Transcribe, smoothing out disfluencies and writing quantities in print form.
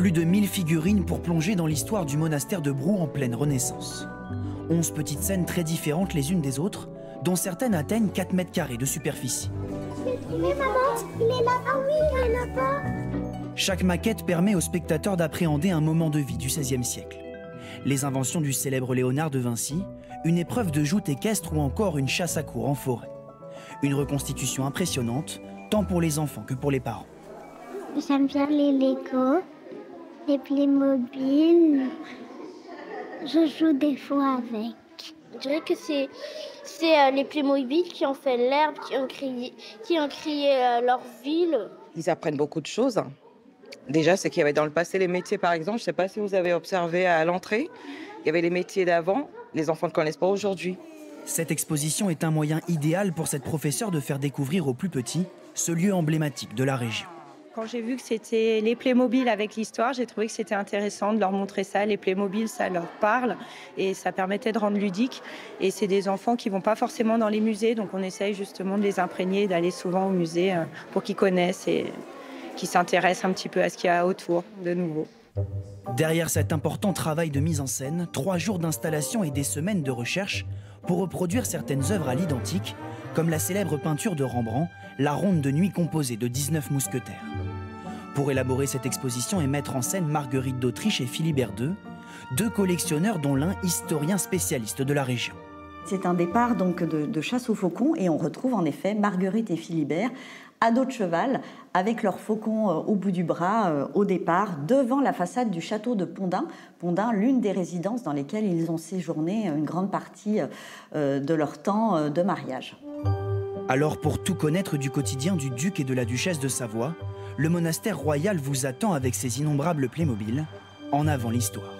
Plus de 1000 figurines pour plonger dans l'histoire du monastère de Brou en pleine Renaissance. 11 petites scènes très différentes les unes des autres, dont certaines atteignent 4 mètres carrés de superficie. Mais maman, il est là. Ah oui, il est là-bas. Chaque maquette permet aux spectateurs d'appréhender un moment de vie du XVIe siècle. Les inventions du célèbre Léonard de Vinci, une épreuve de joute équestre ou encore une chasse à courre en forêt. Une reconstitution impressionnante, tant pour les enfants que pour les parents. J'aime bien les Lego, les Playmobil. Je joue des fois avec. Je dirais que c'est les Playmobil qui ont fait l'herbe, qui ont créé leur ville. Ils apprennent beaucoup de choses. Déjà, c'est qu'il y avait dans le passé les métiers, par exemple. Je ne sais pas si vous avez observé à l'entrée. Il y avait les métiers d'avant. Les enfants ne connaissent pas aujourd'hui. Cette exposition est un moyen idéal pour cette professeure de faire découvrir aux plus petits ce lieu emblématique de la région. Quand j'ai vu que c'était les Playmobil avec l'histoire, j'ai trouvé que c'était intéressant de leur montrer ça. Les Playmobil, ça leur parle et ça permettait de rendre ludique. Et c'est des enfants qui ne vont pas forcément dans les musées, donc on essaye justement de les imprégner, d'aller souvent au musée pour qu'ils connaissent et qu'ils s'intéressent un petit peu à ce qu'il y a autour de nouveau. Derrière cet important travail de mise en scène, 3 jours d'installation et des semaines de recherche pour reproduire certaines œuvres à l'identique, comme la célèbre peinture de Rembrandt, La Ronde de nuit composée de 19 mousquetaires. Pour élaborer cette exposition et mettre en scène Marguerite d'Autriche et Philibert II, 2 collectionneurs dont l'un historien spécialiste de la région. C'est un départ donc de chasse aux faucons et on retrouve en effet Marguerite et Philibert à dos de cheval avec leurs faucons au bout du bras au départ devant la façade du château de Pondin. Pondin, l'une des résidences dans lesquelles ils ont séjourné une grande partie de leur temps de mariage. Alors pour tout connaître du quotidien du duc et de la duchesse de Savoie, le monastère royal vous attend avec ses innombrables Playmobil. En avant l'histoire.